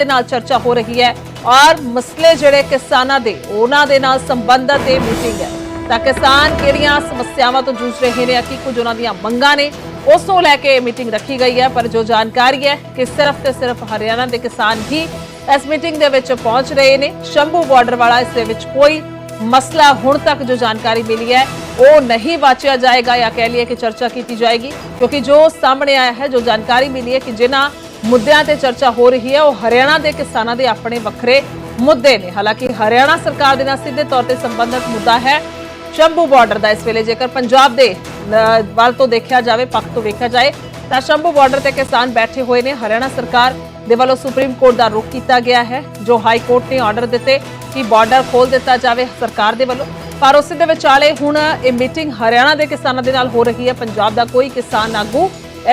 ਦੇ ਨਾਲ ਚਰਚਾ ਹੋ ਰਹੀ ਹੈ और मसले ਜਿਹੜੇ ਕਿਸਾਨਾਂ ਦੇ ਉਹਨਾਂ ਦੇ ਨਾਲ ਸੰਬੰਧਿਤ ਇਹ ਮੀਟਿੰਗ ਹੈ ਤਾਂ ਕਿਸਾਨ ਕਿਹੜੀਆਂ ਸਮੱਸਿਆਵਾਂ ਤੋਂ ਜੂਝ ਰਹੇ ਨੇ ਕੀ ਕੁਝ ਉਹਨਾਂ ਦੀਆਂ ਮੰਗਾਂ ਨੇ ਉਸ ਨੂੰ ਲੈ ਕੇ ਮੀਟਿੰਗ ਰੱਖੀ ਗਈ ਹੈ। ਪਰ ਜੋ ਜਾਣਕਾਰੀ ਹੈ ਕਿ ਸਿਰਫ ਤੇ ਸਿਰਫ ਹਰਿਆਣਾ ਦੇ ਕਿਸਾਨ ਹੀ ਇਸ ਮੀਟਿੰਗ ਦੇ ਵਿੱਚ ਪਹੁੰਚ ਰਹੇ ਨੇ। ਸ਼ੰਭੂ ਬਾਰਡਰ ਵਾਲਾ ਇਸ ਦੇ ਵਿੱਚ ਕੋਈ ਮਸਲਾ ਹੁਣ ਤੱਕ ਜੋ ਜਾਣਕਾਰੀ ਮਿਲੀ है वो नहीं वाचिया जाएगा या कह लिए कि चर्चा की जाएगी, क्योंकि जो सामने आया है जो जानकारी मिली है कि जिन्हां मुद्दों ते चर्चा हो रही है वो हरियाणा के किसानों के अपने वखरे मुद्दे ने। हालांकि हरियाणा सरकार के नाल सीधे तौर पर संबंधित मुद्दा है शंभू बॉर्डर का। इस वेले जेकर पंजाब के वाल तो देखा जाए पक्ष तो देखा जाए तो शंभू बॉर्डर से किसान बैठे हुए ने। हरियाणा सरकार दे वालों सुप्रीम कोर्ट का रुख किया गया है, जो हाई कोर्ट ने ऑर्डर दिते कि बॉर्डर खोल दिता जाए सरकार दे वालों। पर उस दे विचाले हुण ये मीटिंग हरियाणा के किसानों के नाल हो रही है। पंजाब का कोई किसान आगू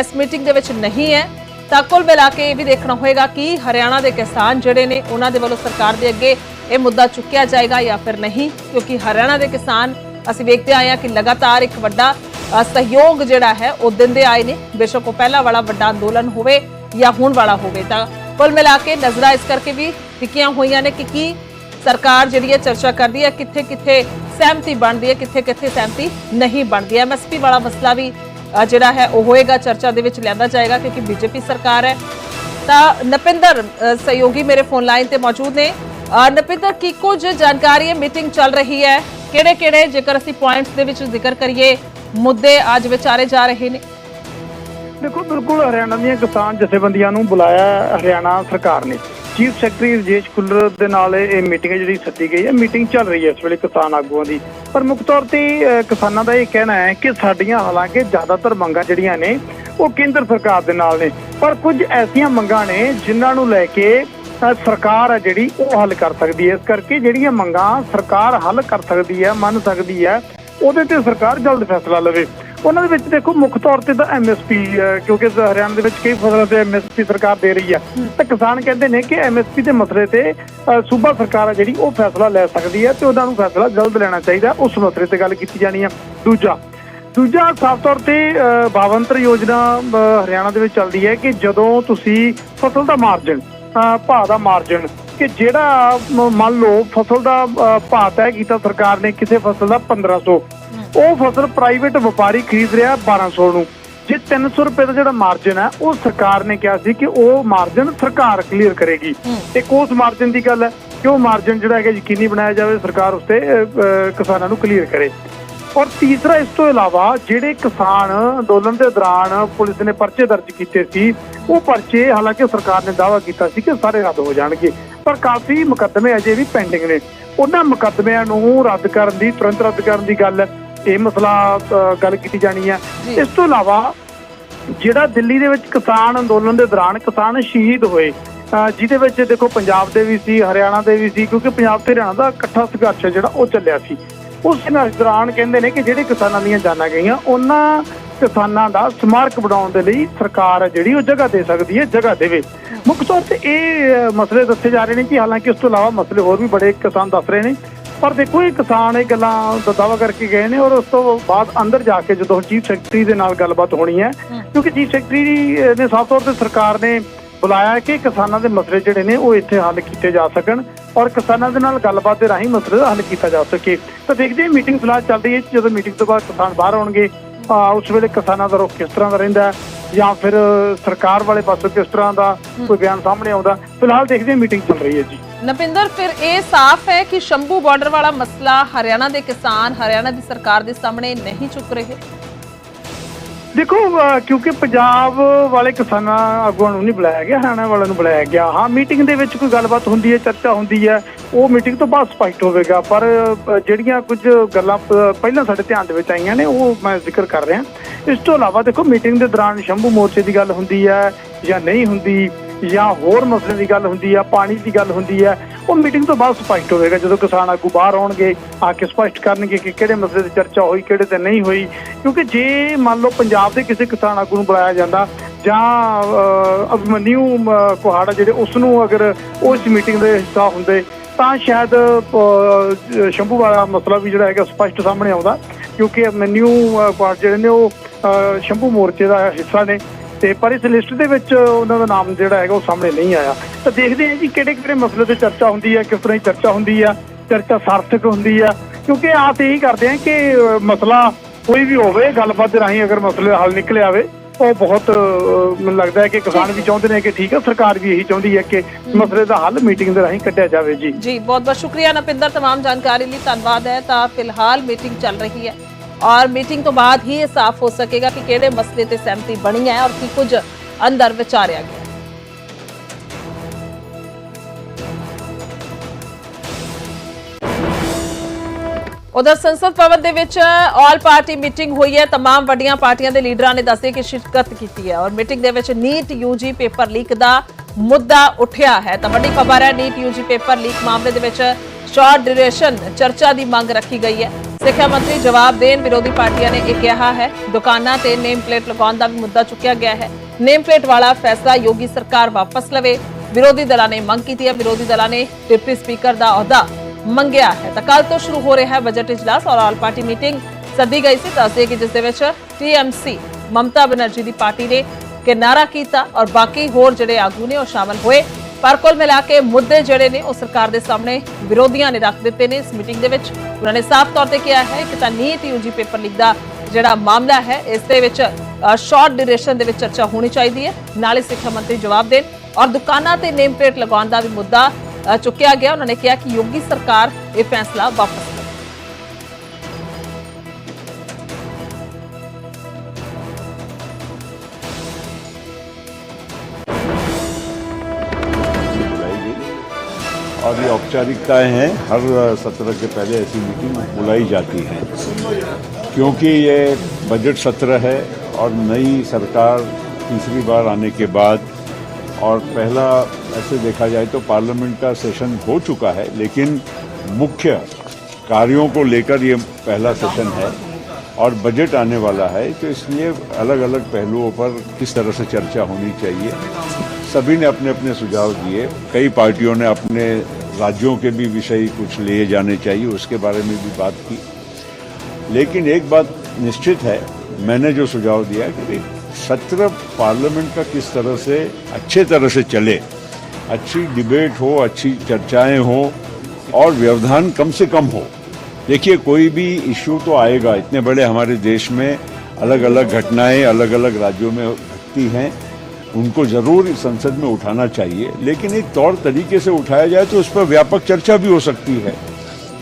इस मीटिंग दे विच नहीं है। तां कुल मिला के भी देखना होएगा कि हरियाणा के किसान जिहड़े ने उन्हां दे वालों सरकार के अगे ये मुद्दा चुक्या जाएगा या फिर नहीं, क्योंकि हरियाणा के किसान असीं वेखदे आए हैं कि लगातार एक वड्डा सहयोग जिहड़ा है वो दिंदे आए ने, बेशक वो पहला वाला वड्डा अंदोलन होवे या हुण वाला होवे। तां कुल मिला के नज़रां इस करके भी टिकियां होईयां ने कि सरकार जिहड़ी है चर्चा करदी है, कित्थे कित्थे सहमति बनती है, कित्थे कित्थे सहमति नहीं बनती है। MSP वाला मसला भी जिहड़ा है वो होएगा चर्चा दे विच लिआंदा जाएगा, क्योंकि बीजेपी सरकार है। तां नपिंदर सहयोगी मेरे फोन लाइन ते मौजूद ने। नपिंदर की कुछ जानकारी है, मीटिंग चल रही है, किहड़े किहड़े जेकर असीं पॉइंट्स दे विच जिक्र करिए मुद्दे अज विचारे जा रहे ने? देखो बिल्कुल हरियाणा दी किसान जथेबंदियां नूं बुलाया हरियाणा सरकार ने। चीफ सैकटरी रजेश खुल्लर दे नाल ये मीटिंग है जिहड़ी सद्दी गई है। मीटिंग चल रही है इस वेले किसान आगूआं दी, पर मुख तौर ते किसानां दा ये कहना है कि साडीआं हालांकि ज़्यादातर मंगां जिहड़ियां ने वो केंद्र सरकार दे नाल ने, पर कुछ ऐसियां मंगां ने जिन्हां नूं लैके सरकार है जिहड़ी वो हल कर सकदी है। इस करके जिहड़ियां मंगां सरकार हल कर सकदी है, मन सकदी है, ਉਹਦੇ ਤੇ ਸਰਕਾਰ ਜਲਦ ਫੈਸਲਾ ਲਵੇ। ਉਹਨਾਂ ਦੇ ਵਿੱਚ ਦੇਖੋ ਮੁੱਖ ਤੌਰ ਤੇ ਤਾਂ MSP, ਕਿਉਂਕਿ ਹਰਿਆਣਾ ਦੇ ਵਿੱਚ ਕਈ ਫਸਲਾਂ ਤੇ MSP ਸਰਕਾਰ ਦੇ ਰਹੀ ਹੈ, ਤਾਂ ਕਿਸਾਨ ਕਹਿੰਦੇ ਨੇ ਕਿ MSP ਦੇ ਮਸਲੇ ਤੇ ਸੂਬਾ ਸਰਕਾਰ ਹੈ ਜਿਹੜੀ ਉਹ ਫੈਸਲਾ ਲੈ ਸਕਦੀ ਹੈ ਤੇ ਉਹਨਾਂ ਨੂੰ ਫੈਸਲਾ ਜਲਦ ਲੈਣਾ ਚਾਹੀਦਾ, ਉਸ ਮਸਲੇ ਤੇ ਗੱਲ ਕੀਤੀ ਜਾਣੀ ਹੈ। ਦੂਜਾ ਸਾਫ਼ ਤੌਰ ਤੇ 52 ਯੋਜਨਾ ਹਰਿਆਣਾ ਦੇ ਵਿੱਚ ਚੱਲਦੀ ਹੈ ਕਿ ਜਦੋਂ ਤੁਸੀਂ ਫਸਲ ਦਾ ਮਾਰਜਨ, ਭਾਅ ਦਾ ਮਾਰਜਨ, ਕਿ ਜਿਹੜਾ ਮੰਨ ਲਓ ਫਸਲ ਦਾ ਭਾਅ ਤੈਅ ਕੀਤਾ ਸਰਕਾਰ ਨੇ ਕਿਸੇ ਫਸਲ ਦਾ 1500, ਉਹ ਫਸਲ ਪ੍ਰਾਈਵੇਟ ਵਪਾਰੀ ਖਰੀਦ ਰਿਹਾ 1200 ਨੂੰ। ਜੇ 300 ਰੁਪਏ ਦਾ ਜਿਹੜਾ ਮਾਰਜਨ ਹੈ ਉਹ ਸਰਕਾਰ ਨੇ ਕਿਹਾ ਸੀ ਕਿ ਉਹ ਮਾਰਜਨ ਸਰਕਾਰ ਕਲੀਅਰ ਕਰੇਗੀ। ਇੱਕ ਉਸ ਮਾਰਜਨ ਦੀ ਗੱਲ ਹੈ ਕਿ ਉਹ ਮਾਰਜਨ ਜਿਹੜਾ ਹੈਗਾ ਯਕੀਨੀ ਬਣਾਇਆ ਜਾਵੇ, ਸਰਕਾਰ ਉਸ ਤੇ ਕਿਸਾਨਾਂ ਨੂੰ ਕਲੀਅਰ ਕਰੇ। ਔਰ ਤੀਸਰਾ ਇਸ ਤੋਂ ਇਲਾਵਾ ਜਿਹੜੇ ਕਿਸਾਨ ਅੰਦੋਲਨ ਦੇ ਦੌਰਾਨ ਪੁਲਿਸ ਨੇ ਪਰਚੇ ਦਰਜ ਕੀਤੇ ਸੀ, ਉਹ ਪਰਚੇ ਹਾਲਾਂਕਿ ਸਰਕਾਰ ਨੇ ਦਾਅਵਾ ਕੀਤਾ ਸੀ ਕਿ ਸਾਰੇ ਰੱਦ ਹੋ ਜਾਣਗੇ, ਪਰ ਕਾਫੀ ਮੁਕੱਦਮੇ ਅਜੇ ਵੀ ਪੈਂਡਿੰਗ ਨੇ। ਉਹਨਾਂ ਮੁਕੱਦਮਿਆਂ ਨੂੰ ਰੱਦ ਕਰਨ ਦੀ, ਤੁਰੰਤ ਰੱਦ ਕਰਨ ਦੀ ਗੱਲ, ਇਹ ਮਸਲਾ ਗੱਲ ਕੀਤੀ ਜਾਣੀ ਹੈ। ਇਸ ਤੋਂ ਇਲਾਵਾ ਜਿਹੜਾ ਦਿੱਲੀ ਦੇ ਵਿੱਚ ਕਿਸਾਨ ਅੰਦੋਲਨ ਦੇ ਦੌਰਾਨ ਕਿਸਾਨ ਸ਼ਹੀਦ ਹੋਏ, ਜਿਹਦੇ ਵਿੱਚ ਦੇਖੋ ਪੰਜਾਬ ਦੇ ਵੀ ਸੀ, ਹਰਿਆਣਾ ਦੇ ਵੀ ਸੀ, ਕਿਉਂਕਿ ਪੰਜਾਬ ਤੇ ਹਰਿਆਣਾ ਦਾ ਇਕੱਠਾ ਸੰਘਰਸ਼ ਜਿਹੜਾ ਉਹ ਚੱਲਿਆ ਸੀ। ਉਸ ਸੰਘਰਸ਼ ਦੌਰਾਨ ਕਹਿੰਦੇ ਨੇ ਕਿ ਜਿਹੜੇ ਕਿਸਾਨਾਂ ਦੀਆਂ ਜਾਨਾਂ ਗਈਆਂ ਉਹਨਾਂ ਕਿਸਾਨਾਂ ਦਾ ਸਮਾਰਕ ਬਣਾਉਣ ਦੇ ਲਈ ਸਰਕਾਰ ਹੈ ਜਿਹੜੀ ਉਹ ਜਗ੍ਹਾ ਦੇ ਸਕਦੀ ਹੈ, ਜਗ੍ਹਾ ਦੇਵੇ। ਮੁੱਖ ਤੌਰ ਤੇ ਇਹ ਮਸਲੇ ਦੱਸੇ ਜਾ ਰਹੇ ਨੇ ਕਿ ਹਾਲਾਂਕਿ ਉਸ ਤੋਂ ਇਲਾਵਾ ਮਸਲੇ ਹੋਰ ਵੀ ਬੜੇ ਕਿਸਾਨ ਦੱਸ ਰਹੇ ਨੇ, ਪਰ ਦੇਖੋ ਇਹ ਕਿਸਾਨ ਇਹ ਗੱਲਾਂ ਦਾ ਦਾਅਵਾ ਕਰਕੇ ਗਏ ਨੇ। ਔਰ ਉਸ ਤੋਂ ਬਾਅਦ ਅੰਦਰ ਜਾ ਕੇ ਜਦੋਂ ਚੀਫ ਸੈਕਟਰੀ ਦੇ ਨਾਲ ਗੱਲਬਾਤ ਹੋਣੀ ਹੈ, ਕਿਉਂਕਿ ਚੀਫ ਸੈਕਟਰੀ ਨੇ ਸਾਫ਼ ਤੌਰ ਤੇ ਸਰਕਾਰ ਨੇ ਬੁਲਾਇਆ ਕਿ ਕਿਸਾਨਾਂ ਦੇ ਮਸਲੇ ਜਿਹੜੇ ਨੇ ਉਹ ਇੱਥੇ ਹੱਲ ਕੀਤੇ ਜਾ ਸਕਣ ਔਰ ਕਿਸਾਨਾਂ ਦੇ ਨਾਲ ਗੱਲਬਾਤ ਦੇ ਰਾਹੀਂ ਮਸਲੇ ਦਾ ਹੱਲ ਕੀਤਾ ਜਾ ਸਕੇ। ਤਾਂ ਦੇਖਦੇ ਹਾਂ ਮੀਟਿੰਗ ਫਿਲਹਾਲ ਚੱਲ ਰਹੀ ਹੈ, ਜਦੋਂ ਮੀਟਿੰਗ ਤੋਂ ਬਾਅਦ ਕਿਸਾਨ ਬਾਹਰ ਆਉਣਗੇ ਉਸ ਵੇਲੇ ਕਿਸਾਨਾਂ ਦਾ ਰੁਖ ਕਿਸ ਤਰ੍ਹਾਂ ਦਾ ਰਹਿੰਦਾ ਜਾਂ ਫਿਰ ਸਰਕਾਰ ਵਾਲੇ ਪਾਸੋਂ ਕਿਸ ਤਰ੍ਹਾਂ ਦਾ ਕੋਈ ਬਿਆਨ ਸਾਹਮਣੇ ਆਉਂਦਾ, ਫਿਲਹਾਲ ਦੇਖਦੇ ਹਾਂ ਮੀਟਿੰਗ ਚੱਲ ਰਹੀ ਹੈ ਜੀ। नपिंदर, फिर ये साफ है कि शंभू बॉर्डर वाला मसला हरियाणा के किसान हरियाणा की सरकार के सामने नहीं चुक रहे? देखो क्योंकि पंजाब वाले किसानां आगूआं नूं नहीं बुलाया गया, हरियाणा वालों नूं बुलाया गया। हाँ मीटिंग दे विच कोई गलबात हुंदी है, चर्चा हुंदी है, वो मीटिंग तो बाद स्पष्ट होवेगा, पर जिहड़ियां कुछ गल्लां पहलां साडे ध्यान दे विच आईयां ने वो मैं जिक्र कर रहा। इस तो इलावा देखो मीटिंग के दौरान शंभू मोर्चे की गल हुंदी है या नहीं हुंदी, ਜਾਂ ਹੋਰ ਮਸਲੇ ਦੀ ਗੱਲ ਹੁੰਦੀ ਹੈ, ਪਾਣੀ ਦੀ ਗੱਲ ਹੁੰਦੀ ਹੈ, ਉਹ ਮੀਟਿੰਗ ਤੋਂ ਬਾਅਦ ਸਪਸ਼ਟ ਹੋਵੇਗਾ ਜਦੋਂ ਕਿਸਾਨ ਆਗੂ ਬਾਹਰ ਆਉਣਗੇ, ਆ ਕੇ ਸਪਸ਼ਟ ਕਰਨਗੇ ਕਿ ਕਿਹੜੇ ਮਸਲੇ ਦੀ ਚਰਚਾ ਹੋਈ, ਕਿਹੜੇ ਤੇ ਨਹੀਂ ਹੋਈ। ਕਿਉਂਕਿ ਜੇ ਮੰਨ ਲਓ ਪੰਜਾਬ ਦੇ ਕਿਸੇ ਕਿਸਾਨ ਆਗੂ ਨੂੰ ਬੁਲਾਇਆ ਜਾਂਦਾ ਜਾਂ ਅਭਿਮਨਿਊ ਕੁਹਾੜਾ ਜਿਹੜੇ ਉਸ ਨੂੰ ਅਗਰ ਉਹ ਇਸ ਮੀਟਿੰਗ ਦੇ ਹਿੱਸਾ ਹੁੰਦੇ ਤਾਂ ਸ਼ਾਇਦ ਸ਼ੰਭੂ ਵਾਲਾ ਮਸਲਾ ਵੀ ਜਿਹੜਾ ਹੈਗਾ ਸਪਸ਼ਟ ਸਾਹਮਣੇ ਆਉਂਦਾ, ਕਿਉਂਕਿ ਅਭਿਮਨਿਊ ਕੁਹਾੜਾ ਜਿਹੜੇ ਨੇ ਉਹ ਸ਼ੰਭੂ ਮੋਰਚੇ ਦਾ ਹਿੱਸਾ ਨੇ। ਤੇ ਪਰ ਇਸ ਲਿਸਟ ਦੇ ਵਿੱਚ ਉਹਨਾਂ ਦਾ ਨਾਮ ਜਿਹੜਾ ਹੈਗਾ ਉਹ ਸਾਹਮਣੇ ਨਹੀਂ ਆਇਆ। ਤਾਂ ਦੇਖਦੇ ਹਾਂ ਜੀ ਕਿਹੜੇ ਮਸਲੇ ਤੇ ਚਰਚਾ ਹੁੰਦੀ ਹੈ, ਕਿਸ ਤਰ੍ਹਾਂ ਦੀ ਚਰਚਾ ਹੁੰਦੀ ਆ, ਚਰਚਾ ਸਾਰਥਕ ਹੁੰਦੀ ਆ, ਕਿਉਂਕਿ ਆਪ ਇਹੀ ਕਰਦੇ ਆ ਕਿ ਮਸਲਾ ਕੋਈ ਵੀ ਹੋਵੇ ਗੱਲਬਾਤ ਦੇ ਰਾਹੀਂ ਅਗਰ ਮਸਲੇ ਦਾ ਹੱਲ ਨਿਕਲ ਆਵੇ ਉਹ ਬਹੁਤ ਮੈਨੂੰ ਲੱਗਦਾ ਹੈ ਕਿ ਕਿਸਾਨ ਵੀ ਚਾਹੁੰਦੇ ਨੇ ਕਿ ਠੀਕ ਹੈ, ਸਰਕਾਰ ਵੀ ਇਹੀ ਚਾਹੁੰਦੀ ਹੈ ਕਿ ਮਸਲੇ ਦਾ ਹੱਲ ਮੀਟਿੰਗ ਦੇ ਰਾਹੀਂ ਕੱਢਿਆ ਜਾਵੇ। ਜੀ बहुत बहुत शुक्रिया नपिंदर, तमाम जानकारी लिए धन्यवाद है। तो फिलहाल मीटिंग चल रही है और मीटिंग तो बाद ही ये साफ हो सकेगा कि किहड़े मसले ते सहमति बनी है और की कुछ अंदर विचारिया गया। उधर संसद भवन ਦੇ ਵਿੱਚ ਆਲ ਪਾਰਟੀ ਮੀਟਿੰਗ ਹੋਈ ਹੈ। तमाम ਵੱਡੀਆਂ ਪਾਰਟੀਆਂ ਦੇ ਲੀਡਰਾਂ ਨੇ ਦੱਸਿਆ ਕਿ ਸ਼ਿਰਕਤ ਕੀਤੀ ਹੈ ਔਰ ਮੀਟਿੰਗ ਦੇ ਵਿੱਚ ਨੀਟ ਯੂਜੀ ਪੇਪਰ ਲੀਕ ਦਾ ਮੁੱਦਾ ਉੱਠਿਆ ਹੈ। ਤਾਂ ਵੱਡੀ ਖਬਰ ਹੈ, ਨੀਟ ਯੂਜੀ ਪੇਪਰ ਲੀਕ ਮਾਮਲੇ ਦੇ ਵਿੱਚ ਸ਼ਾਰਟ ਡਿਊਰੇਸ਼ਨ ਚਰਚਾ ਦੀ ਮੰਗ ਰੱਖੀ ਗਈ ਹੈ। ਸਿੱਖਿਆ ਮੰਤਰੀ ਜਵਾਬ ਦੇਣ, ਵਿਰੋਧੀ ਪਾਰਟੀਆਂ ਨੇ ਇਹ ਕਿਹਾ ਹੈ। ਦੁਕਾਨਾਂ ਤੇ ਨੇਮ ਪਲੇਟ ਲਗਾਉਣ ਦਾ ਵੀ ਮੁੱਦਾ ਚੁੱਕਿਆ ਗਿਆ ਹੈ। ਨੇਮ ਪਲੇਟ ਵਾਲਾ ਫੈਸਲਾ ਯੋਗੀ ਸਰਕਾਰ ਵਾਪਸ ਲਵੇ, ਵਿਰੋਧੀ ਦਲਾਂ ਨੇ ਮੰਗ ਕੀਤੀ ਹੈ। ਵਿਰੋਧੀ ਦਲਾਂ ਨੇ ਡਿਪਟੀ ਸਪੀਕਰ ਦਾ ਅਹੁਦਾ ਮੰਗਿਆ ਹੈ। ਤਾਂ ਕੱਲ ਤੋਂ ਸ਼ੁਰੂ ਹੋ ਰਿਹਾ ਹੈ ਬਜਟ ਇਜਲਾਸ ਔਰ ਆਲ ਪਾਰਟੀ ਮੀਟਿੰਗ ਸੱਦੀ ਗਈ ਸੀ। ਦੱਸਦੇ ਕਿ ਜਿਸ ਦੇ ਵਿੱਚ TMC ਮਮਤਾ ਬਨਰਜੀ ਦੀ ਪਾਰਟੀ ਨੇ ਕਿਨਾਰਾ ਕੀਤਾ ਔਰ ਬਾਕੀ ਹੋਰ ਜਿਹੜੇ ਆਗੂ ਨੇ ਉਹ ਸ਼ਾਮਲ ਹੋਏ। ਪਰ ਕੁੱਲ ਮਿਲਾ ਕੇ ਮੁੱਦੇ ਜਿਹੜੇ ਨੇ ਉਹ ਸਰਕਾਰ ਦੇ ਸਾਹਮਣੇ ਵਿਰੋਧੀਆਂ ਨੇ ਰੱਖ ਦਿੱਤੇ ਨੇ। ਇਸ ਮੀਟਿੰਗ ਦੇ ਵਿੱਚ ਉਹਨਾਂ ਨੇ ਸਾਫ਼ ਤੌਰ ਤੇ ਕਿਹਾ ਹੈ ਕਿ ਤਾਂ ਨੀਟ ਯੂਜੀ ਪੇਪਰ ਲੀਕ ਦਾ ਜਿਹੜਾ ਮਾਮਲਾ ਹੈ ਇਸ ਦੇ ਵਿੱਚ ਸ਼ਾਰਟ ਡਿਊਰੇਸ਼ਨ ਦੇ ਵਿੱਚ ਚਰਚਾ ਹੋਣੀ ਚਾਹੀਦੀ ਹੈ। ਨਾਲੇ ਸਿੱਖਿਆ ਮੰਤਰੀ ਜਵਾਬ ਦੇਣ ਔਰ ਦੁਕਾਨਾਂ ਤੇ ਨੇਮ ਪਲੇਟ ਲਗਾਉਣ ਦਾ ਵੀ ਮੁੱਦਾ ਚੁੱਕਿਆ ਗਿਆ। ਉਹਨਾਂ ਨੇ ਕਿਹਾ ਕਿ ਯੋਗੀ ਸਰਕਾਰ ਇਹ ਫੈਸਲਾ ਵਾਪਸ ਲੈ। और ये औपचारिकताएं हैं, हर सत्र के पहले ऐसी मीटिंग बुलाई जाती है क्योंकि ये बजट सत्र है और नई सरकार तीसरी बार आने के बाद और पहला ऐसे देखा जाए तो पार्लियामेंट का सेशन हो चुका है, लेकिन मुख्य कार्यों को लेकर ये पहला सेशन है और बजट आने वाला है, तो इसलिए अलग अलग पहलुओं पर किस तरह से चर्चा होनी चाहिए सभी ने अपने अपने सुझाव दिए। कई पार्टियों ने अपने राज्यों के भी विषय कुछ लिए जाने चाहिए, उसके बारे में भी बात की। लेकिन एक बात निश्चित है, मैंने जो सुझाव दिया कि सत्र पार्लियामेंट का किस तरह से अच्छे तरह से चले, अच्छी डिबेट हो, अच्छी चर्चाएं हो और व्यवधान कम से कम हो। देखिए कोई भी इश्यू तो आएगा, इतने बड़े हमारे देश में अलग अलग घटनाएं अलग अलग राज्यों में घटती हैं, उनको जरूर संसद में उठाना चाहिए, लेकिन एक तौर तरीके से उठाया जाए तो उस पर व्यापक चर्चा भी हो सकती है।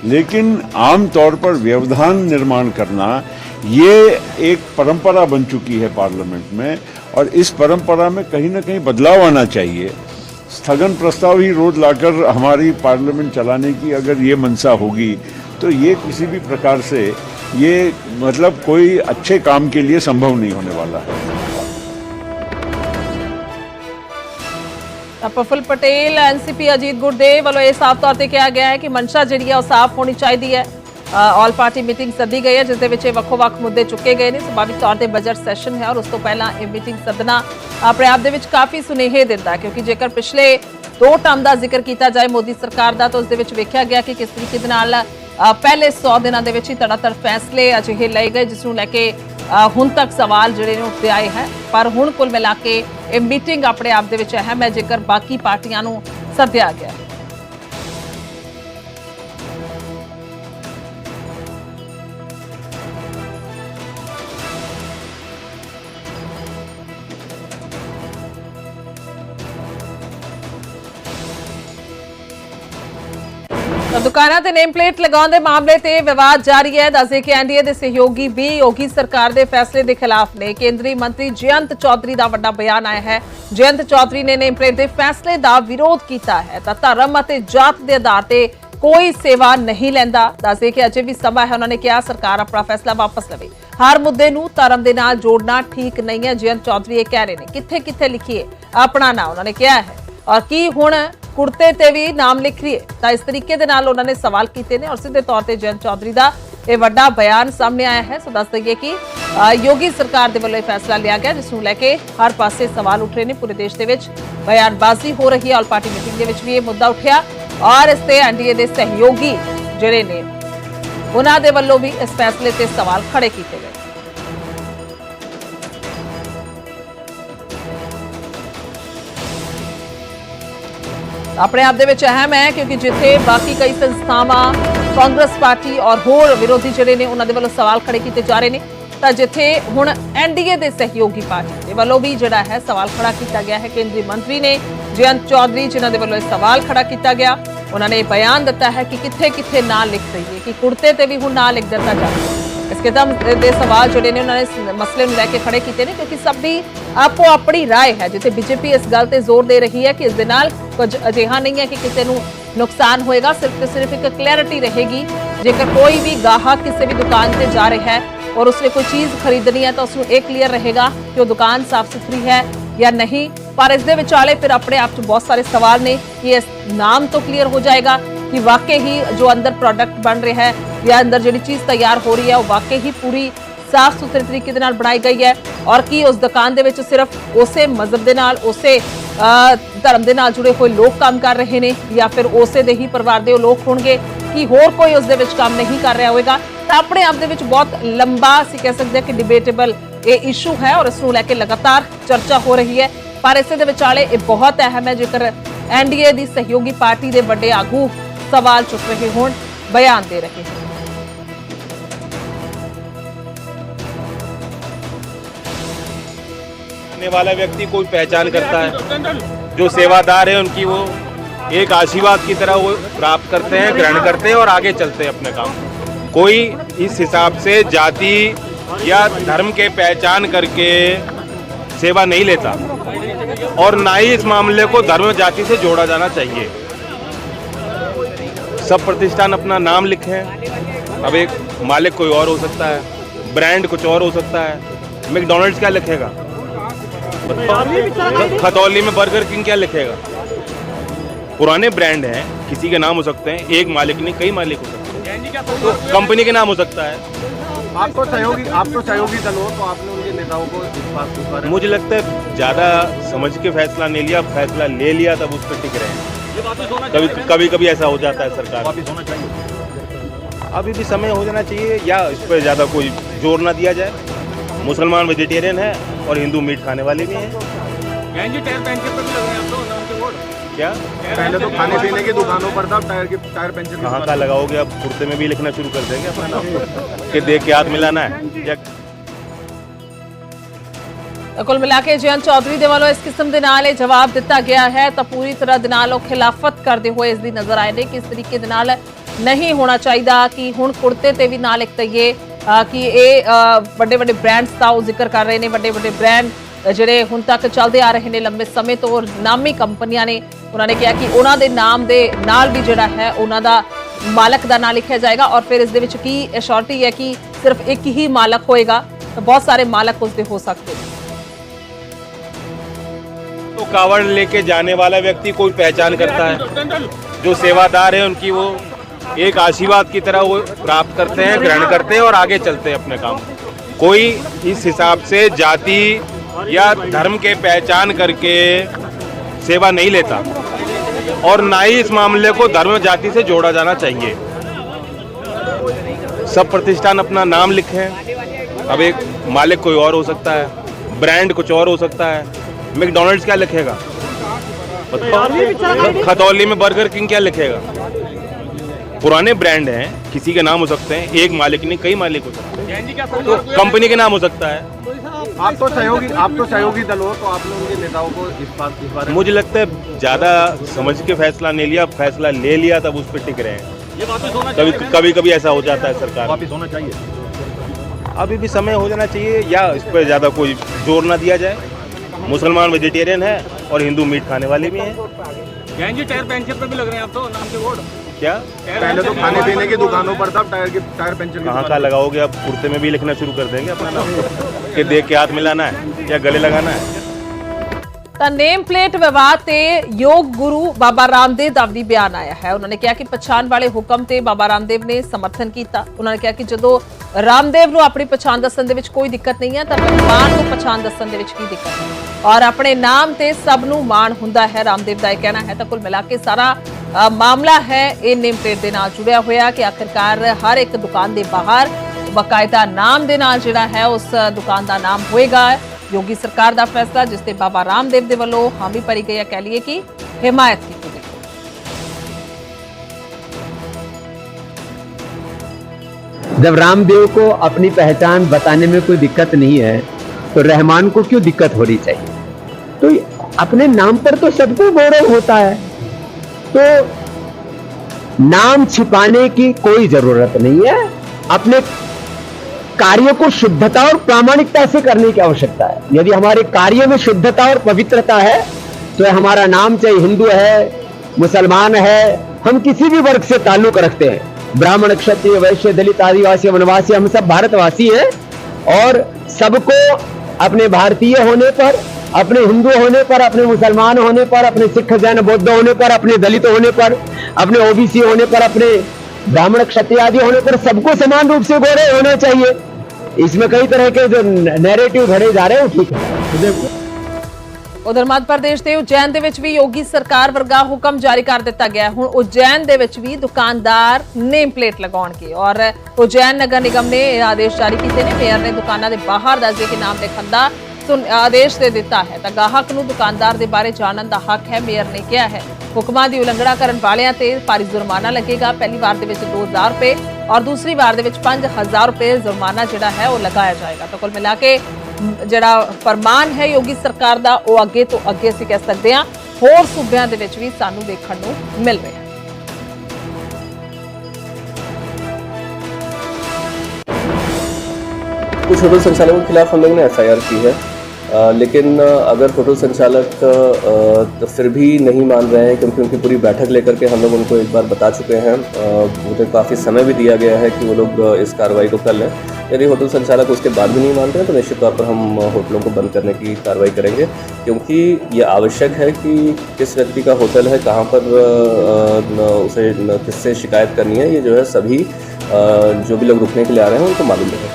लेकिन आम तौर पर व्यवधान निर्माण करना ये एक परंपरा बन चुकी है पार्लियामेंट में और इस परंपरा में कहीं ना कहीं बदलाव आना चाहिए। स्थगन प्रस्ताव ही रोज लाकर हमारी पार्लियामेंट चलाने की अगर ये मंशा होगी तो ये किसी भी प्रकार से ये मतलब कोई अच्छे काम के लिए संभव नहीं होने वाला है। प्रफुल्ल पटेल एनसीपी अजीत गुरदेव वालों ये साफ तौर पर कहा गया है कि मंशा जी साफ होनी चाहिए है। ऑल पार्टी मीटिंग सदी गई है जिस ਵੱਖ-ਵੱਖ मुद्दे चुके गए हैं। सुभाविक तौर पर बजट सैशन है और उस तो पहला ये मीटिंग सदना अपने आप दे काफ़ी सुनेहे दिता है, क्योंकि जेकर पिछले 2 टर्म का जिक्र किया जाए मोदी सरकार का तो उस वेख्या गया कि किस तरीके के नाल पहले 100 दिनों के ही धड़ाधड़ फैसले अजिहे लए गए जिसनों लैके हुण तक सवाल जिहड़े ने उठते आए हैं। पर हुण कुल मिला के ये मीटिंग अपने आप दे विच अहम है जेकर बाकी पार्टियां नूं सद्दिया गया। दुकाना ते नेम प्लेट लगाने के मामले ते विवाद जारी है। दस्से कि एनडीए के सहयोगी भी योगी सरकार के फैसले के खिलाफ ने। केंद्रीय मंत्री जयंत चौधरी का बड़ा बयान आया है। जयंत चौधरी ने नेम प्लेट के फैसले का विरोध किया है। धर्म और जात के आधार पर कोई सेवा नहीं लेंदा। दस्से कि अजे भी समय है, उन्होंने कहा सरकार अपना फैसला वापस लवे। हर मुद्दे नूं धर्म के नाल जोड़ना ठीक नहीं है। जयंत चौधरी ये कह रहे हैं किथे किथे लिखिए अपना नाम, उन्होंने कहा है और की हुण कुर्ते ते भी नाम लिख रही है। तो इस तरीके दे नाल उन्होंने सवाल किए हैं और सीधे तौर पर जयंत चौधरी का यह बड़ा बयान सामने आया है। सो दस दईए कि योगी सरकार के वालों फैसला लिया गया जिसनों लैके हर पासे सवाल उठ रहे हैं। पूरे देश के बयानबाजी हो रही है। ऑल पार्टी मीटिंग के भी ये मुद्दा उठा और इस ते एनडीए के सहयोगी जिहड़े ने उन्हां दे वल्लों भी इस फैसले से सवाल खड़े किए गए। ਆਪਣੇ ਆਪ ਦੇ ਵਿੱਚ ਅਹਿਮ ਹੈ ਕਿਉਂਕਿ ਜਿੱਥੇ ਬਾਕੀ ਕਈ ਸੰਸਥਾਵਾਂ ਕਾਂਗਰਸ ਪਾਰਟੀ ਔਰ ਹੋਰ ਵਿਰੋਧੀ ਜਿਹੜੇ ਨੇ ਉਹਨਾਂ ਦੇ ਵੱਲੋਂ ਸਵਾਲ ਖੜੇ ਕੀਤੇ ਜਾ ਰਹੇ ਨੇ, ਤਾਂ ਜਿੱਥੇ ਹੁਣ ਐਨਡੀਏ ਦੇ ਸਹਿਯੋਗੀ ਪਾਰਟੀ ਦੇ ਵੱਲੋਂ ਵੀ ਜਿਹੜਾ ਹੈ ਸਵਾਲ ਖੜਾ ਕੀਤਾ ਗਿਆ ਹੈ। ਕੇਂਦਰੀ ਮੰਤਰੀ ਨੇ ਜਯੰਤ ਚੌਧਰੀ ਜਿਨ੍ਹਾਂ ਦੇ ਵੱਲੋਂ ਇਹ ਸਵਾਲ ਖੜਾ ਕੀਤਾ ਗਿਆ, ਉਹਨਾਂ ਨੇ ਬਿਆਨ ਦਿੱਤਾ ਹੈ ਕਿ ਕਿੱਥੇ ਕਿੱਥੇ ਨਾਂ ਲਿਖ ਦਈਏ ਕਿ ਕੁੜਤੇ ਤੇ ਵੀ ਹੁਣ ਨਾਂ ਲਿਖ ਦਿੱਤਾ ਜਾਵੇ। ਇਸ ਕਿਸਮ ਦੇ ਸਵਾਲ ਜਿਹੜੇ ਨੇ ਉਹਨਾਂ ਨੇ ਇਸ ਮਸਲੇ ਨੂੰ ਲੈ ਕੇ ਖੜੇ ਕੀਤੇ ਨੇ ਕਿਉਂਕਿ ਸਭ ਦੀ ਆਪੋ ਆਪਣੀ ਰਾਏ ਹੈ। ਜਿੱਥੇ ਬੀਜੇਪੀ ਇਸ ਗੱਲ ਤੇ ਜ਼ੋਰ ਦੇ ਰਹੀ ਹੈ ਕਿ ਇਸ ਦੇ ਨਾਲ ਕੁਝ ਅਜਿਹਾ ਨਹੀਂ ਹੈ ਕਿ ਕਿਸੇ ਨੂੰ ਨੁਕਸਾਨ ਹੋਏਗਾ, ਸਿਰਫ ਤੇ ਸਿਰਫ ਇੱਕ ਕਲੈਰਿਟੀ ਰਹੇਗੀ। ਜੇਕਰ ਕੋਈ ਵੀ ਗਾਹਕ ਕਿਸੇ ਵੀ ਦੁਕਾਨ ਤੇ ਜਾ ਰਿਹਾ ਹੈ और उसने कोई चीज खरीदनी है तो उसको एक क्लियर रहेगा कि वो दुकान साफ सुथरी है या नहीं। पर इस दे विचाले फिर अपने आप च बहुत सारे सवाल ने कि इस नाम तो क्लियर हो जाएगा कि वाकई ही जो अंदर प्रोडक्ट बन रहा है या अंदर जिहड़ी चीज तैयार हो रही है वो वाकई ही पूरी साफ सुथरे तरीके दे नाल बनाई गई है और कि उस दुकान दे विच सिर्फ उसे मजहब दे नाल उसे धर्म दे नाल जुड़े हुए लोग काम कर रहे ने या फिर उसे दे ही परिवार दे लोग होणगे कि होर कोई उस दे विच काम नहीं कर रहा होएगा। ਤਾਂ ਆਪਣੇ ਆਪ ਦੇ ਵਿੱਚ ਬਹੁਤ ਲੰਬਾ ਅਸੀਂ ਕਹਿ ਸਕਦੇ ਹਾਂ ਕਿ ਡਿਬੇਟੇਬਲ ਇਹ ਇਸ਼ੂ ਹੈ ਔਰ ਇਸ ਨੂੰ ਲੈ ਕੇ ਲਗਾਤਾਰ ਚਰਚਾ ਹੋ ਰਹੀ ਹੈ। ਪਰ ਇਸੇ ਦੇ ਵਿਚਾਲੇ ਇਹ ਬਹੁਤ ਅਹਿਮ ਹੈ ਜੇਕਰ ਐਨਡੀਏ ਦੀ ਸਹਿਯੋਗੀ ਪਾਰਟੀ ਦੇ ਵੱਡੇ ਆਗੂ ਸਵਾਲ ਚੁੱਕ ਰਹੇ ਹੋਣ, ਬਿਆਨ ਦੇ ਰਹੇ ਹੋਣ। आने वाला व्यक्ति कोई पहचान करता है, जो सेवादार है उनकी वो एक आशीर्वाद की तरह वो प्राप्त करते हैं, ग्रहण करते हैं और आगे चलते हैं अपने काम। कोई इस हिसाब से जाति या धर्म के पहचान करके सेवा नहीं लेता और ना ही इस मामले को धर्म जाति से जोड़ा जाना चाहिए। सब प्रतिष्ठान अपना नाम लिखें। अब एक मालिक कोई और हो सकता है, ब्रांड कुछ और हो सकता है। मैकडॉनल्ड्स क्या लिखेगा, खतौली में बर्गर किंग क्या लिखेगा। पुराने ब्रांड हैं, किसी के नाम हो सकते हैं, एक मालिक नहीं कई मालिक हो सकते हैं, तो कंपनी के नाम हो सकता है। आप तो सहयोगी दल हो, तो आपने उनके नेताओं को इस बात को मुझे लगता है ज़्यादा समझ के फैसला नहीं लिया, फैसला ले लिया तब उस पर टिक रहे हैं। कभी ऐसा हो जाता है सरकार। वापिस होना चाहिए। अभी भी समय हो जाना चाहिए या इस पर ज़्यादा कोई जोर ना दिया जाए। मुसलमान वेजिटेरियन है और हिंदू मीट खाने वाले भी हैं। क्या पहले तो खाने पीने की दुकानों पर था, टायर पंचर कहाँ का लगाओगे, अब कुर्ते में भी लिखना शुरू कर देंगे अपना नाम कि देख के हाथ मिलाना है या कुल मिला के जयंत चौधरी ਦੇ ਵੱਲੋਂ ਇਸ ਕਿਸਮ ਦੇ ਨਾਲ ਇਹ ਜਵਾਬ ਦਿੱਤਾ ਗਿਆ ਹੈ ਤਾਂ ਪੂਰੀ ਤਰ੍ਹਾਂ ਦੇ ਨਾਲ ਉਹ ਖਿਲਾਫਤ ਕਰਦੇ ਹੋਏ ਇਸ ਦੀ ਨਜ਼ਰ ਆਏ ਨੇ ਕਿ ਇਸ ਤਰੀਕੇ ਦੇ ਨਾਲ ਨਹੀਂ ਹੋਣਾ ਚਾਹੀਦਾ ਕਿ ਹੁਣ ਕੁੜਤੇ ਤੇ ਵੀ ਨਾਲ ਇੱਕ ਤਈਏ ਕਿ ਇਹ ਵੱਡੇ ਵੱਡੇ ਬ੍ਰਾਂਡਸ ਦਾ ਉਹ ਜ਼ਿਕਰ ਕਰ ਰਹੇ ਨੇ। ਵੱਡੇ ਵੱਡੇ ਬ੍ਰਾਂਡ ਜਿਹੜੇ ਹੁਣ ਤੱਕ ਚੱਲਦੇ ਆ ਰਹੇ ਨੇ ਲੰਬੇ ਸਮੇਂ ਤੋਂ ਔਰ ਨਾਮੀ ਕੰਪਨੀਆਂ ਨੇ, ਉਹਨਾਂ ਨੇ ਕਿਹਾ ਕਿ ਉਹਨਾਂ ਦੇ ਨਾਮ ਦੇ ਨਾਲ ਵੀ ਜਿਹੜਾ ਹੈ ਉਹਨਾਂ ਦਾ ਮਾਲਕ ਦਾ ਨਾਂ ਲਿਖਿਆ ਜਾਏਗਾ ਔਰ ਫਿਰ ਇਸ ਦੇ ਵਿੱਚ ਕੀ ਅਸ਼ੋਰਟੀ ਹੈ ਕਿ ਸਿਰਫ ਇੱਕ ਹੀ ਮਾਲਕ ਹੋਏਗਾ ਤਾਂ ਬਹੁਤ ਸਾਰੇ ਮਾਲਕ ਉਸਦੇ ਹੋ ਸਕਦੇ ਨੇ। तो कावड़ लेके जाने वाला व्यक्ति कोई पहचान करता है, जो सेवादार है उनकी वो एक आशीर्वाद की तरह वो प्राप्त करते हैं, ग्रहण करते हैं और आगे चलते हैं अपने काम। कोई इस हिसाब से जाति या धर्म के पहचान करके सेवा नहीं लेता और ना ही इस मामले को धर्म जाति से जोड़ा जाना चाहिए। सब प्रतिष्ठान अपना नाम लिखें। अब एक मालिक कोई और हो सकता है, ब्रांड कुछ और हो सकता है। मैकडॉनल्ड्स क्या लिखेगा, खतौली में बर्गर किंग क्या लिखेगा। पुराने ब्रांड हैं, किसी के नाम हो सकते हैं, एक मालिक नहीं कई मालिक हो सकते हैं, तो कंपनी के नाम हो सकता है। आप तो सहयोगी दल हो, तो आपने उनके नेताओं को इस बारे में मुझे लगता है ज़्यादा समझ के फैसला नहीं लिया, फैसला ले लिया तब उस पर टिक रहे हैं। कभी ऐसा हो जाता है सरकार। वापिस होना चाहिए। अभी भी समय हो जाना चाहिए या इस पर ज़्यादा कोई जोर ना दिया जाए। मुसलमान वेजिटेरियन है और हिंदू मीट खाने वाले भी हैं। टायर पंचर पे भी लग रहे हैं आप तो नाम के बोर्ड। क्या पहले तो खाने पीने की दुकानों पर था, टायर पंचर कहाँ का लगाओगे, अब कुर्ते में भी लिखना शुरू कर देंगे अपना नाम कि देख के हाथ मिलाना है या गले लगाना है। ਤਾਂ ਨੇਮ ਪਲੇਟ ਵਿਵਾਦ ਤੇ ਯੋਗ ਗੁਰੂ ਬਾਬਾ ਰਾਮਦੇਵ ਦਾ ਵੀ ਬਿਆਨ ਆਇਆ ਹੈ। ਉਹਨਾਂ ਨੇ ਕਿਹਾ ਕਿ ਪਛਾਣ ਵਾਲੇ ਹੁਕਮ ਤੇ ਬਾਬਾ ਰਾਮਦੇਵ ਨੇ ਸਮਰਥਨ ਕੀਤਾ। ਉਹਨਾਂ ਨੇ ਕਿਹਾ ਕਿ ਜਦੋਂ ਰਾਮਦੇਵ ਨੂੰ ਆਪਣੀ ਪਛਾਣ ਦੱਸਣ ਦੇ ਵਿੱਚ ਕੋਈ ਦਿੱਕਤ ਨਹੀਂ ਹੈ ਤਾਂ ਮਾਨ ਨੂੰ ਪਛਾਣ ਦੱਸਣ ਦੇ ਵਿੱਚ ਕੀ ਦਿੱਕਤ ਹੈ ਔਰ ਆਪਣੇ ਨਾਮ ਤੇ ਸਭ ਨੂੰ ਮਾਣ ਹੁੰਦਾ ਹੈ, ਰਾਮਦੇਵ ਦਾ ਇਹ ਕਹਿਣਾ ਹੈ। ਤਾਂ ਕੁੱਲ ਮਿਲਾ ਕੇ ਸਾਰਾ ਮਾਮਲਾ ਹੈ ਇਹ ਨੇਮ ਪਲੇਟ ਦੇ ਨਾਲ ਜੁੜਿਆ ਹੋਇਆ ਕਿ ਆਖਿਰਕਾਰ ਹਰ ਇੱਕ ਦੁਕਾਨ ਦੇ ਬਾਹਰ ਬਕਾਇਦਾ ਨਾਮ ਦੇ ਨਾਲ ਜਿਹੜਾ ਹੈ ਉਸ ਦੁਕਾਨ ਦਾ ਨਾਮ ਹੋਏਗਾ। योगी सरकार का फैसला जिससे बाबा रामदेव के वलों हामी भरी गई है, कह लीए कि हिमायत की गई। जब रामदेव को अपनी पहचान बताने में कोई दिक्कत नहीं है तो रहमान को क्यों दिक्कत होनी चाहिए? तो अपने नाम पर तो सबको गौरव होता है, तो नाम छिपाने की कोई जरूरत नहीं है। अपने कार्य को शुद्धता और प्रामाणिकता से करने की आवश्यकता है। यदि हमारे कार्य में शुद्धता और पवित्रता है तो हमारा नाम चाहे हिंदू है, मुसलमान है, हम किसी भी वर्ग से ताल्लुक रखते हैं, ब्राह्मण, क्षत्रिय, वैश्य, दलित, आदिवासी, वनवासी, हम सब भारतवासी हैं और सबको अपने भारतीय होने पर, अपने हिंदू होने पर, अपने मुसलमान होने पर, अपने सिख, जैन, बौद्ध होने पर, अपने दलित होने पर, अपने ओबीसी होने पर, अपने ब्राह्मण, क्षत्रिय आदि होने पर सबको समान रूप से गौरव होना चाहिए। इसमें कई तरह के जो नैरेटिव घड़े जा रहे हैं वो ठीक है। ਉਧਰ ਮੱਧ ਪ੍ਰਦੇਸ਼ ਦੇ ਉਜੈਨ ਦੇ ਵਿੱਚ ਵੀ ਯੋਗੀ ਸਰਕਾਰ ਵਰਗਾ ਹੁਕਮ ਜਾਰੀ ਕਰ ਦਿੱਤਾ ਗਿਆ। ਹੁਣ ਉਜੈਨ ਦੇ ਵਿੱਚ ਵੀ ਦੁਕਾਨਦਾਰ ਨੇਮ ਪਲੇਟ ਲਗਾਉਣਗੇ ਔਰ ਉਜੈਨ ਨਗਰ ਨਿਗਮ ਨੇ ਇਹ ਆਦੇਸ਼ ਜਾਰੀ ਕੀਤੇ ਨੇ। ਮੇਅਰ ਨੇ ਦੁਕਾਨਾਂ ਦੇ ਬਾਹਰ ਦੱਸਦੇ ਕਿ ਨਾਮ ਲਿਖਣ ਦਾ ਆਦੇਸ਼ ਦੇ ਦਿੱਤਾ ਹੈ ਤਾਂ ਗਾਹਕ ਨੂੰ ਦੁਕਾਨਦਾਰ ਦੇ ਬਾਰੇ ਜਾਣਨ ਦਾ ਹੱਕ ਹੈ। ਮੇਅਰ ਨੇ ਕਿਹਾ ਹੈ ਹੁਕਮਾਂ ਦੀ ਉਲੰਘਣਾ ਕਰਨ ਵਾਲਿਆਂ ਤੇ ਭਾਰੀ ਜੁਰਮਾਨਾ ਲੱਗੇਗਾ। ਪਹਿਲੀ ਵਾਰ ਦੇ ਵਿੱਚ 2000 ਰੁਪਏ ਔਰ ਦੂਸਰੀ ਵਾਰ ਦੇ ਵਿੱਚ 5000 ਰੁਪਏ ਜੁਰਮਾਨਾ ਜਿਹੜਾ ਹੈ ਉਹ ਲਗਾਇਆ ਜਾਏਗਾ। ਤਾਂ ਕੁੱਲ ਮਿਲਾ ਕੇ ਜਿਹੜਾ ਫਰਮਾਨ ਹੈ ਯੋਗੀ ਸਰਕਾਰ ਦਾ ਉਹ ਅੱਗੇ ਤੋਂ ਅੱਗੇ ਅਸੀਂ ਕਹਿ ਸਕਦੇ ਹਾਂ ਹੋਰ ਸੂਬਿਆਂ ਦੇ ਵਿੱਚ ਵੀ ਸਾਨੂੰ ਦੇਖਣ ਨੂੰ ਮਿਲ ਰਿਹਾ ਹੈ। कुछ होटल संचालकों के खिलाफ हम लोगों ने एफआईआर की है, लेकिन अगर होटल संचालक तो फिर भी नहीं मान रहे हैं, क्योंकि उनकी पूरी बैठक लेकर के हम लोग उनको एक बार बता चुके हैं, मुझे काफ़ी समय भी दिया गया है कि वो लोग इस कार्रवाई को कर लें। यदि होटल संचालक उसके बाद भी नहीं मान रहे हैं तो निश्चित तौर पर हम होटलों को बंद करने की कार्रवाई करेंगे, क्योंकि ये आवश्यक है कि किस व्यक्ति का होटल है, कहाँ पर उसे किससे शिकायत करनी है, ये जो है सभी जो भी लोग रुकने के लिए आ रहे हैं उनको मालूम है।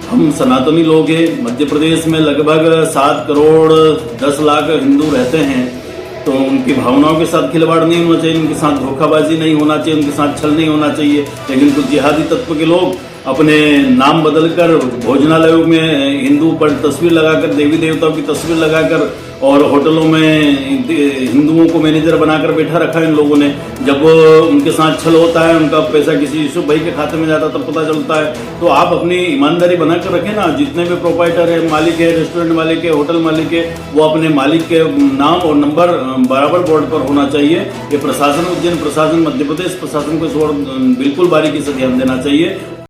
हम सनातनी लोग हैं। मध्य प्रदेश में लगभग 7 करोड़ 10 लाख हिंदू रहते हैं, तो उनकी भावनाओं के साथ खिलवाड़ नहीं होना चाहिए, उनके साथ धोखाबाजी नहीं होना चाहिए, उनके साथ छल नहीं होना चाहिए। लेकिन कुछ जिहादी तत्व के लोग अपने नाम बदलकर भोजनालयों में हिंदू पर तस्वीर लगाकर, देवी देवताओं की तस्वीर लगाकर और होटलों में हिंदुओं को मैनेजर बनाकर बैठा रखा है इन लोगों ने। जब उनके साथ छल होता है, उनका पैसा किसी यूसुफ भाई के खाते में जाता है तब पता चलता है। तो आप अपनी ईमानदारी बनाकर रखें ना। जितने भी प्रोपाइटर है, मालिक है, रेस्टोरेंट मालिक है, होटल मालिक है, वो अपने मालिक के नाम और नंबर बराबर बोर्ड पर होना चाहिए। ये प्रशासन, उज्जैन प्रशासन, मध्य प्रदेश प्रशासन को इस ओर बिल्कुल बारीकी से ध्यान देना चाहिए।